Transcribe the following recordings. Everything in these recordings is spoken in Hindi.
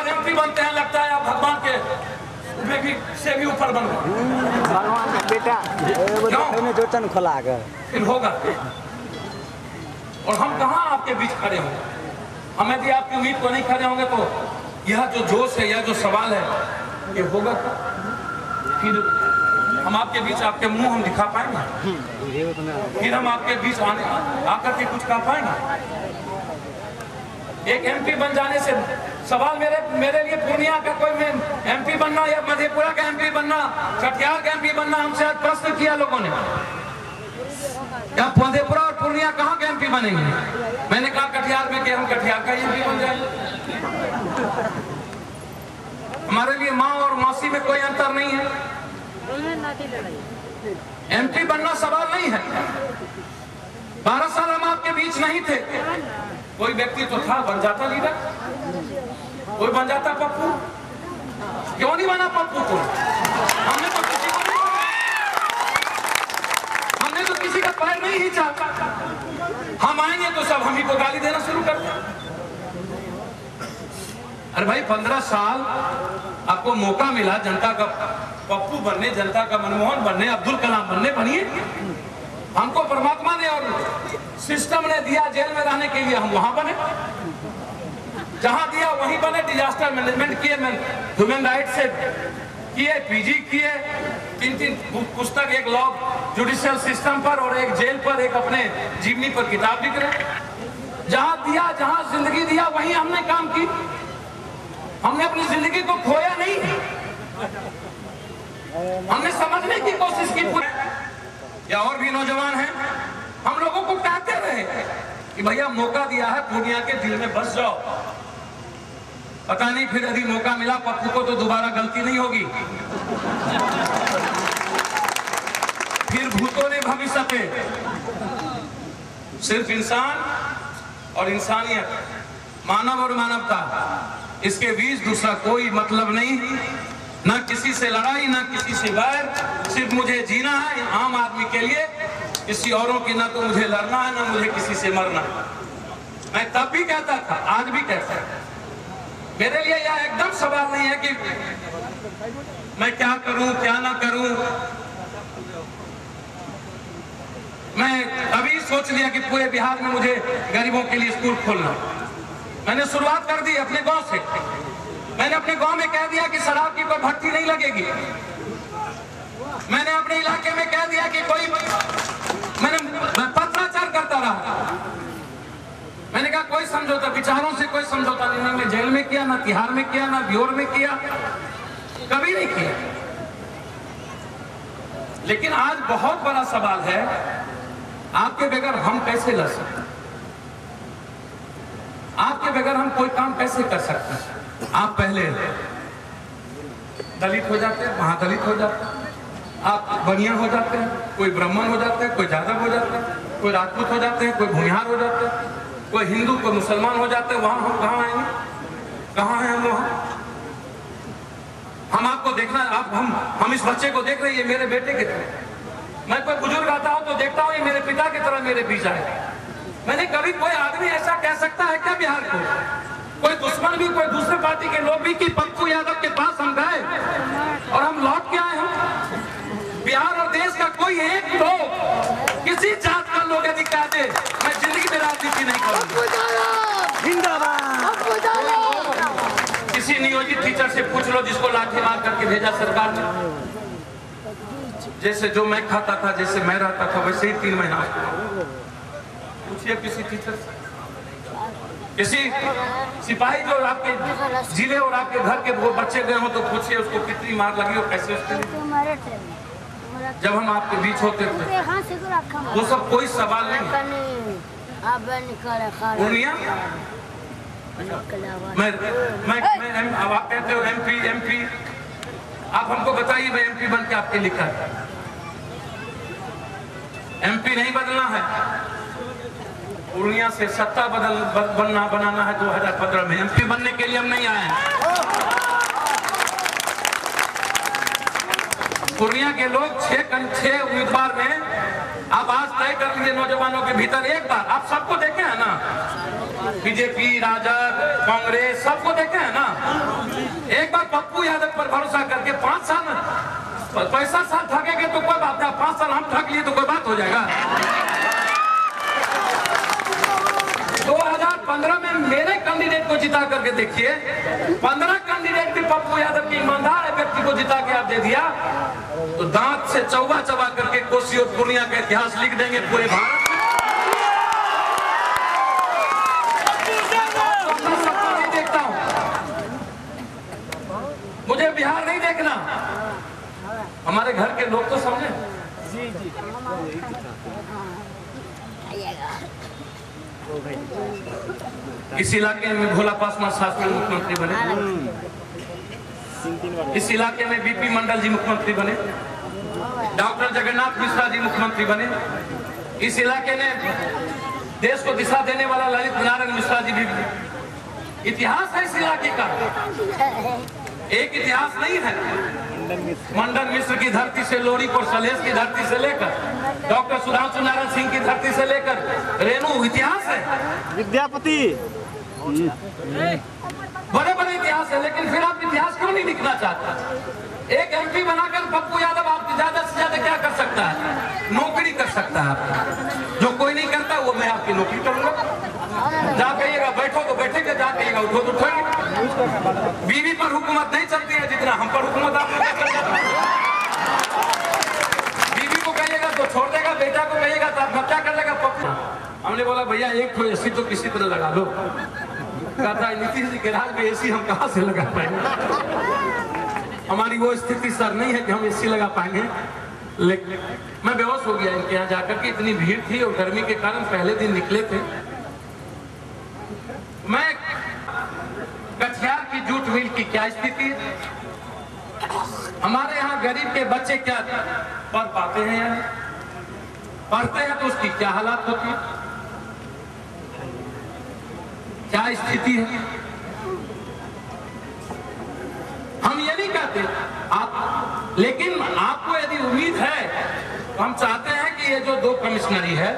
बार एमपी बनते हैं लगता है आप भगवान के से भी ऊपर बन गए। भगवान का बेटा जोतन खोला फिर होगा। और हम कहाँ आपके बीच खड़े होंगे? हम यदि आपकी उम्मीद को नहीं खड़े होंगे तो यह जो जोश है, यह जो सवाल है, ये होगा फिर हम आपके बीच आपके मुंह हम दिखा पाएंगे? फिर हम आपके बीच आने आकर के कुछ कह पाएंगे? एक एमपी बन जाने से सवाल मेरे लिए पूर्णिया का कोई एमपी बनना या मधेपुरा का एमपी बनना, कटिहार का एमपी बनना, हमसे आज प्रश्न किया लोगों ने, क्या मधेपुरा और पूर्णिया कहाँ के एमपी बनेंगे? मैंने कहा कटिहार में, कि हम कटिहार का एमपी बन जाएंगे। हमारे लिए माँ और मौसी में कोई अंतर नहीं है। एमपी बनना सवाल नहीं है। 12 साल हम आपके बीच नहीं थे, कोई व्यक्ति तो था बन जाता लीडर, कोई बन जाता पप्पू। क्यों नहीं बना पप्पू को? हमने तो किसी को नहीं, हमने तो किसी का पैर नहीं खींचा। हम आएंगे तो सब हम ही को गाली देना शुरू कर दें। अरे भाई 15 साल आपको मौका मिला जनता का पप्पू बनने, जनता का मनमोहन बनने, अब्दुल कलाम बनने, बनिए। हमको परमात्मा ने और सिस्टम ने दिया जेल में रहने के लिए, हम वहां बने। जहां दिया वहीं बने। डिजास्टर मैनेजमेंट किए, ह्यूमन राइट से किए, पीजी किए, 3 पुस्तक, एक लॉ जुडिशियल सिस्टम पर और एक जेल पर, एक अपने जीवनी पर किताब लिख रहे। जहां दिया, जहां जिंदगी दिया वहीं हमने काम की। हमने अपनी जिंदगी को खोया नहीं, हमने समझने की कोशिश की। या और भी नौजवान हैं, हम लोगों को कहते रहे कि भैया मौका दिया है, पूर्णिया के दिल में बस जाओ। पता नहीं फिर यदि मौका मिला पप्पू को तो दोबारा गलती नहीं होगी। फिर भूतों ने भविष्य पे। सिर्फ इंसान और इंसानियत, मानव और मानवता, इसके बीच दूसरा कोई मतलब नहीं। ना किसी से लड़ाई, ना किसी से बैर, सिर्फ मुझे जीना है आम आदमी के लिए, किसी औरों की ना तो मुझे लड़ना है, ना मुझे किसी से मरना। मैं तब भी कहता था, आज भी कहता हूं, मेरे लिए यह एकदम सवाल नहीं है कि मैं क्या करूं क्या ना करूं। मैं अभी सोच लिया कि पूरे बिहार में मुझे गरीबों के लिए स्कूल खोलना। मैंने शुरुआत कर दी अपने गांव से। मैंने अपने गांव में कह दिया कि शराब की कोई भट्टी नहीं लगेगी। मैंने अपने इलाके में कह दिया कि मैं पत्राचार करता रहा। मैंने कहा कोई समझौता, विचारों से कोई समझौता नहीं। मैं जेल में किया, ना तिहाड़ में किया, ना ब्योर में किया, कभी नहीं किया। लेकिन आज बहुत बड़ा सवाल है, आपके बगैर हम कैसे लड़ सकते हैं? आपके बगैर हम कोई काम कैसे कर सकते हैं? आप पहले दलित हो जाते हैं, महादलित हो जाते हैं, आप बनिया हो जाते हैं, कोई ब्राह्मण हो जाते हैं, कोई यादव हो जाते हैं, कोई राजपूत हो जाते हैं, कोई भूमिहार हो जाते हैं, कोई हिंदू, कोई मुसलमान हो जाते हैं। वहां हम कहाँ आएंगे? कहाँ हैं हम? वहां हम आपको देखना, आप हम इस बच्चे को देख रहे हैं, ये मेरे बेटे की तरह। मैं कोई बुजुर्ग आता हूं तो देखता हूं ये मेरे पिता की तरह मेरे बीच आए। मैंने कभी कोई आदमी ऐसा कह सकता है क्या बिहार को? कोई दुश्मन भी, कोई दूसरे पार्टी के लोग भी, कि पप्पू यादव के पास हम गए और हम लौट के आए हैं? बिहार और देश का कोई एक लोग, किसी जात का लोग यदि कह दे मैं जिंदगी में राजनीति नहीं करूंगा, किसी नियोजित टीचर से पूछ लो जिसको लाठी मार करके भेजा सरकार ने, जैसे जो मैं खाता था, जैसे मैं रहता था, वैसे ही 3 महीना पूछिए किसी टीचर से, किसी सिपाही जो आपके जिले और आपके घर के वो बच्चे गए हो तो पूछिए उसको कितनी मार लगी और कैसे उसके लिए। जब हम आपके बीच होते थे वो सब कोई सवाल नहीं। पूर्णिया अब आप कहते हो एमपी, आप हमको बताइए मैं एमपी बन के आपके लिखा है। एमपी नहीं बदलना है, पूर्णिया से सत्ता बनाना है 2015 में। एमपी बनने के लिए हम नहीं आए हैं। पूर्णिया के लोग 6 उम्मीदवार में आप आज तय कर लीजिए नौजवानों के भीतर एक बार। आप सबको देखे हैं ना, बीजेपी, राजद, कांग्रेस, सबको देखे हैं ना। बार पप्पू यादव पर भरोसा करके 5 साल में पैसा साल ठगेंगे तो कोई बात नहीं, 5 साल हम ठग लिए तो कोई बात हो जाएगा। 2015 में मेरे कैंडिडेट को जिता करके देखिए, 15 कैंडिडेट भी पप्पू यादव के ईमानदार व्यक्ति को जिता के आप दे दिया तो दांत से चौबा चबा करके कोसी और पूर्णिया का इतिहास लिख देंगे पूरे भारत में। देखता हूं, मुझे बिहार नहीं देखना, हमारे घर के लोग तो समझे। इस इलाके में भोला पासवान शास्त्री मुख्यमंत्री बने, इस इलाके में बीपी मंडल जी मुख्यमंत्री बने, डॉक्टर जगन्नाथ मिश्रा जी मुख्यमंत्री बने, इस इलाके में देश को दिशा देने वाला ललित नारायण मिश्रा जी भी। इतिहास है इस इलाके का, एक इतिहास नहीं है। मंडन मिश्र की धरती से लोरी और सलेश की धरती से लेकर डॉक्टर सुधांशु नारायण सिंह की धरती से लेकर रेणु, इतिहास है। विद्यापति, बड़े बड़े इतिहास है, लेकिन फिर आप इतिहास क्यों नहीं लिखना चाहते? एक एमपी बनाकर पप्पू यादव आप ज्यादा से ज्यादा क्या कर सकता है? नौकरी कर सकता है आप, जो कोई नहीं करता वो मैं आपकी नौकरी करूंगा। जा कहिएगा बैठो तो बैठेंगे, जा कहिएगा उठो तो उठेंगे। बीवी पर हुकूमत नहीं चलती है जितना हम पर हुकूमत आप लोग चल जाता है। बीवी को कहिएगा तो छोड़ देगा, बेटा को कहिएगा तो आप क्या कर लेगा पप्पू। हमने बोला भैया एक तो एसी तो किसी तरह लगा लो। कहता है नीतीश जी के राज में एसी हम कहाँ से लगा पाएंगे, हमारी वो स्थिति सर नहीं है कि हम एसी लगा पाएंगे। लेकिन मैं बेहोश हो गया इनके यहाँ जाकर के, इतनी भीड़ थी और गर्मी के कारण पहले दिन निकले थे। मैं कटिहार की जूट मिल की क्या स्थिति है, हमारे यहाँ गरीब के बच्चे क्या पढ़ पाते हैं या पढ़ते हैं तो उसकी क्या हालात होती है, क्या स्थिति है। हम ये नहीं कहते आप, लेकिन आपको यदि उम्मीद है तो हम चाहते हैं कि ये जो 2 कमिश्नरी है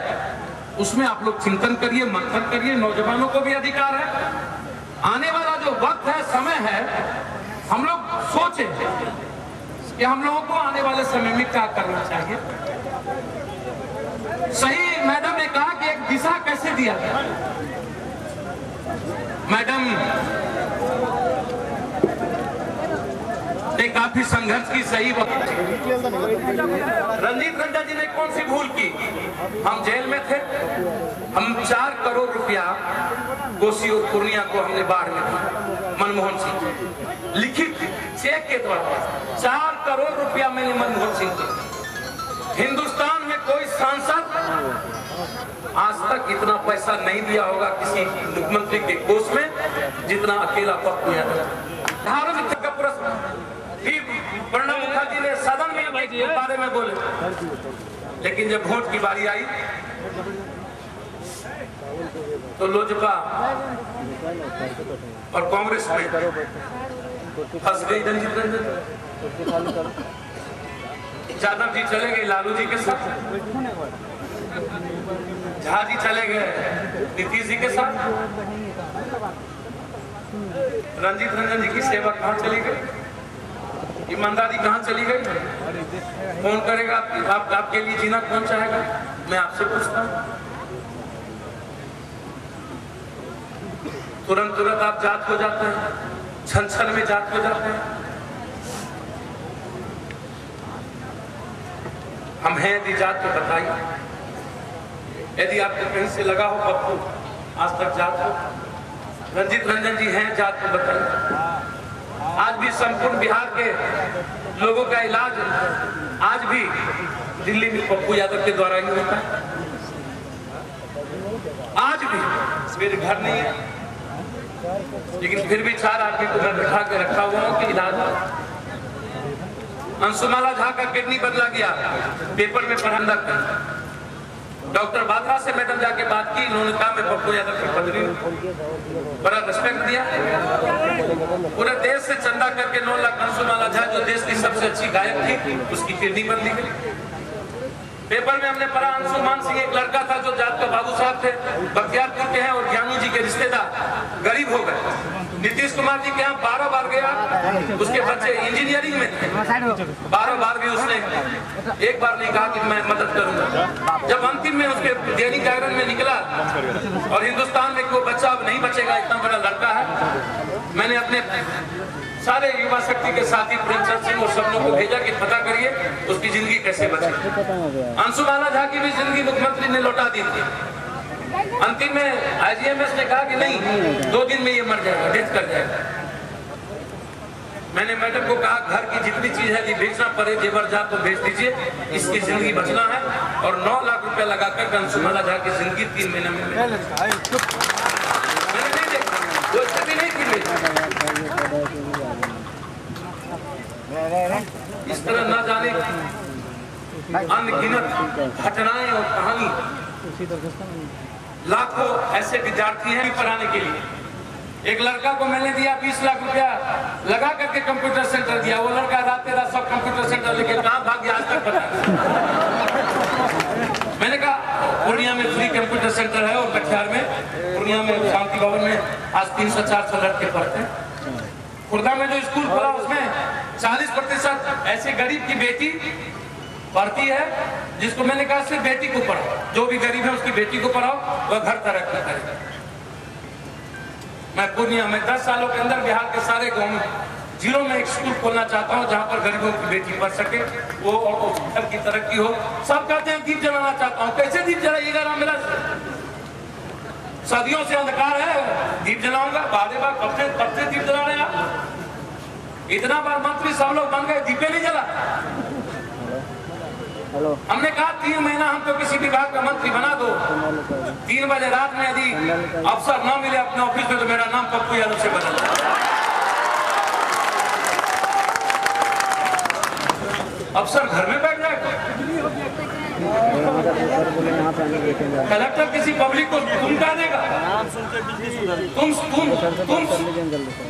उसमें आप लोग चिंतन करिए, मंथन करिए। नौजवानों को भी अधिकार है, आने वाला जो वक्त है, समय है, हम लोग सोचें कि हम लोगों को आने वाले समय में क्या करना चाहिए। सही मैडम ने कहा कि एक दिशा कैसे दिया जाए। मैडम ने काफी संघर्ष की, सही बात। रंजीत रंजन जी ने कौन सी भूल की? हम जेल में थे, हम 4 करोड़ रुपया कोसी और पूर्णिया को हमने बाढ़ में दिया। मनमोहन सिंह लिखित चेक के द्वारा 4 करोड़ रुपया मैंने मनमोहन सिंह को। हिंदुस्तान में कोई सांसद आज तक इतना पैसा नहीं दिया होगा किसी मुख्यमंत्री के कोष में जितना अकेला पप्पू यादव। प्रणब मुखर्जी ने सदन में के बारे में बोले, लेकिन जब वोट की बारी आई तो लोजपा और कांग्रेस में फंस गई रंजीत रंजन। यादव जी चले गए लालू जी के साथ, झा जी चले गए नीतीश जी के साथ, रंजीत रंजन जी की सेवा कहाँ चली गई, ईमानदारी कहाँ चली गई? कौन करेगा आपके लिए जीना कौन चाहेगा? मैं आपसे पूछता हूँ। तुरंत आप जात हो जाते हैं, छन छन में जात हो जाते हैं। हम हैं यदि जात तो बताइए, यदि आपको कहीं से लगा हो पप्पू आज तक जात हो, रंजीत रंजन जी हैं जात तो बताइए। आज भी संपूर्ण बिहार के लोगों का इलाज आज भी दिल्ली में पप्पू यादव के द्वारा ही होता है। आज भी मेरे घर नहीं है, लेकिन फिर भी 4 आदमी को मैं बिठा के रखा हुआ हूँ कि इलाज। अंशुमाला झा का किडनी बदला गया, पेपर में पढ़ा कर। डॉक्टर बात्रा से मैडम जाके बात की, इन्होंने कहा मैं पप्पू यादव की पत्नी, बड़ा रिस्पेक्ट दिया। पूरे देश से चंदा करके 9 लाख अंशुमाला झा जो देश की सबसे अच्छी गायक थी उसकी किडनी बदली गई। पेपर में हमने पढ़ा अंशुमान सिंह एक लड़का था जो जात का बाबू साहब थे, बख्तियारपुर के हैं और ज्ञानू जी के रिश्तेदार, गरीब हो गए, नीतीश कुमार जी के यहाँ 12 बार गया, उसके बच्चे इंजीनियरिंग में थे, 12 बार भी उसने एक बार नहीं कहा कि मैं मदद करूंगा। जब अंतिम में उसके दैनिक जागरण में निकला और हिंदुस्तान में कोई बच्चा अब नहीं बचेगा, इतना बड़ा लड़का है, मैंने अपने सारे युवा शक्ति के साथी प्रेमचंद सिंह और सब लोग को भेजा कि पता करिए उसकी जिंदगी कैसे बचे। अंशुमाला झा की भी जिंदगी मुख्यमंत्री ने लौटा दी थी। अंतिम में आईजीएमएस ने कहा कि नहीं, 2 दिन में ये मर जाएगा, डेथ कर जाएगा। मैंने मैडम को कहा घर की जितनी चीज है बेचना पड़े, जेवर जा तो बेच दीजिए, इसकी जिंदगी बचना है। और 9 लाख रुपया लगाकर अंशुमाला झा की जिंदगी 3 महीने में मैंने नहीं देखा, वो इससे भी नहीं थी। इस तरह न जाने अनगिनत घटनाएं और कहानी, लाखों ऐसे विद्यार्थी हैं पढ़ाने के लिए। एक लड़का को मैंने दिया 20 लाख रुपया लगा करके कंप्यूटर सेंटर दिया, वो लड़का रात सब कंप्यूटर सेंटर लेके कहाँ भाग गया आज तक पता। मैंने कहा पूर्णिया में फ्री कंप्यूटर सेंटर है और कटिहार में, पूर्णिया में शांति भवन में आज 300-400 लड़के पढ़ते हैं। खुर्दा में जो स्कूल खुला उसमें 40% ऐसे गरीब की बेटी पढ़ती है, जिसको मैंने कहा सिर्फ बेटी को पढ़ाओ, जो भी गरीब है उसकी बेटी को पढ़ाओ, वह घर तरक्की करेगा। मैं पूर्णिया में 10 सालों के अंदर बिहार के सारे गांव में 0 में एक स्कूल खोलना चाहता हूं जहां पर गरीबों की बेटी पढ़ सके, वो और घर की तरक्की हो। सब कहते हैं दीप जलाना चाहता हूं, कैसे दीप जलाइएगा ना, मेरा सदियों से अंधकार है, दीप जलाऊंगा। बारे बार कब से दीप जला रहे आप? इतना बार मंत्री सब लोग बन गए, दीपे नहीं जला। हमने कहा 3 महीना हमको किसी विभाग का मंत्री बना दो, 3 बजे रात में यदि अफसर न मिले अपने ऑफिस में तो मेरा नाम पप्पू यादव से बदल। अफसर घर में बैठ जाएगा, कलेक्टर किसी पब्लिक को धमका देगा।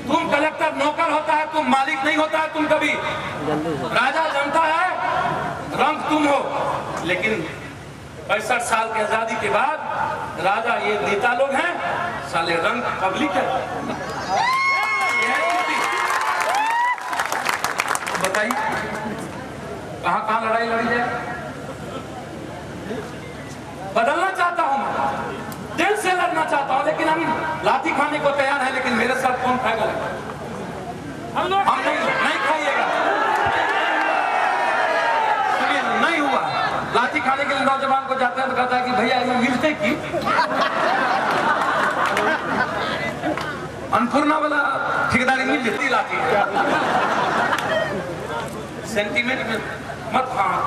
तुम कलेक्टर नौकर होता है, तुम मालिक नहीं होता है। तुम कभी राजा जनता है, रंग तुम हो, लेकिन 65 साल की आजादी के बाद राजा ये नेता लोग हैं, साले रंग पब्लिक है। बताइए कहाँ लड़ाई लड़ी जाए? बदलना चाहता हूं मैं, दिल से लड़ना चाहता हूं, लेकिन हम लाठी खाने को तैयार है, लेकिन मेरे साथ कौन खाएगा? हम नहीं खाइएगा। नहीं हुआ, लाठी खाने के लिए नौजवान को जाते हैं तो कहता है कि भैया ये मिलते की अन्नपूर्णा वाला ठेकेदारी मिल जाती लाठी। सेंटीमेंट में मत हाँ।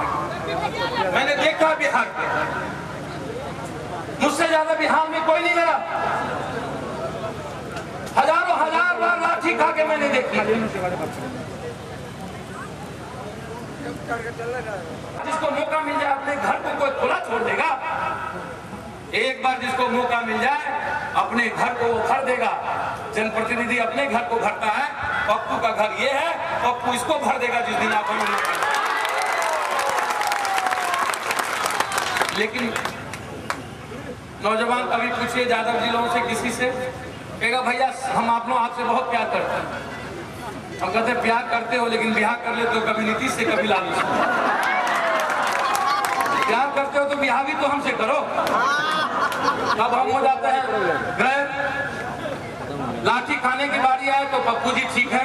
मैंने देखा बिहार के, मुझसे ज्यादा बिहार में कोई नहीं लड़ा। हजार बार लाठी खा के मैंने देखी। जिसको मौका मिल जाए अपने घर को कोई खुला छोड़ देगा। एक बार जिसको मौका मिल जाए अपने घर को वो भर देगा। जनप्रतिनिधि अपने घर को भरता है, पप्पू का घर ये है, पप्पू इसको भर देगा जिस दिन आप। लेकिन नौजवान कभी पूछिए यादव जिलों से किसी से, कहेगा भैया हम आप लोग आपसे बहुत प्यार करते हैं। हम कहते हैं प्यार करते हो लेकिन ब्याह कर लेते हो, कभी नीतीश से कभी लालू से। प्यार करते हो तो ब्याह भी तो हमसे करो। अब हम हो जाते हैं गए, लाठी खाने की बारी आए तो पप्पू जी ठीक है।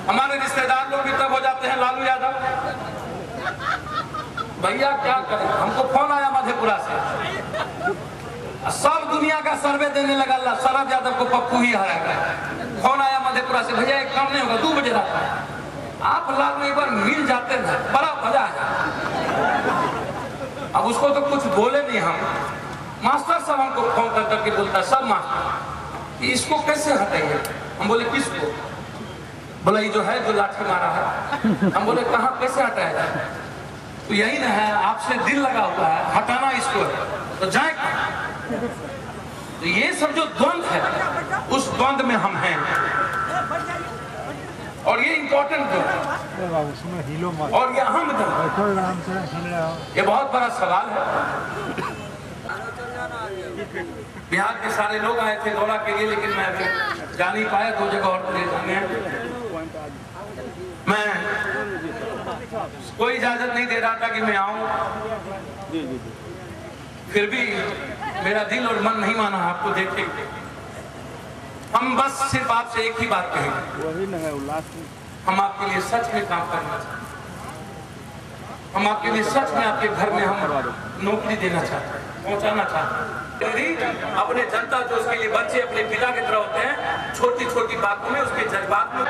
हमारे रिश्तेदार लोग भी तब हो जाते हैं लालू यादव। भैया क्या करें, हमको फोन आया मधेपुरा से, सब दुनिया का सर्वे देने लगा शरद यादव को पप्पू ही हराएगा। फोन आया मधेपुरा से, भैया एक काम नहीं होगा, 2 बजे रात में आप लालू एक बार मिल जाते हैं, बड़ा मजा है। अब उसको तो कुछ बोले नहीं हम। मास्टर साहब हमको फोन कर करके बोलता, सब मास्टर इसको कैसे हटाइए? हम बोले किसको? बोला ये जो है जो लाठी मारा है। हम बोले कहाँ, कैसे हटाएगा? तो यही ना है, आपसे दिल लगा हुआ है, हटाना इसको है तो जाए। तो ये सब जो द्वंद है उस द्वंद में हम हैं, और ये इम्पोर्टेंट द्वंद और ये अहम द्वंद, ये बहुत बड़ा सवाल है। बिहार के सारे लोग आए थे दौरा के लिए, लेकिन मैं जा नहीं पाया, 2 जगह और ले जाने हैं। मैं कोई इजाजत नहीं दे रहा था कि मैं आऊं, फिर भी मेरा दिल और मन नहीं माना आपको देखे। हम बस सिर्फ आपसे एक ही बात कहेंगे, हम आपके लिए सच में काम करना चाहते हैं, हम आपके लिए सच में आपके घर में हम नौकरी देना चाहते हैं, पहुंचाना चाहते हैं। अपने जनता जो उसके लिए बच्चे अपने पिता की तरह होते हैं, छोटी छोटी बातों में उसके जज्बात में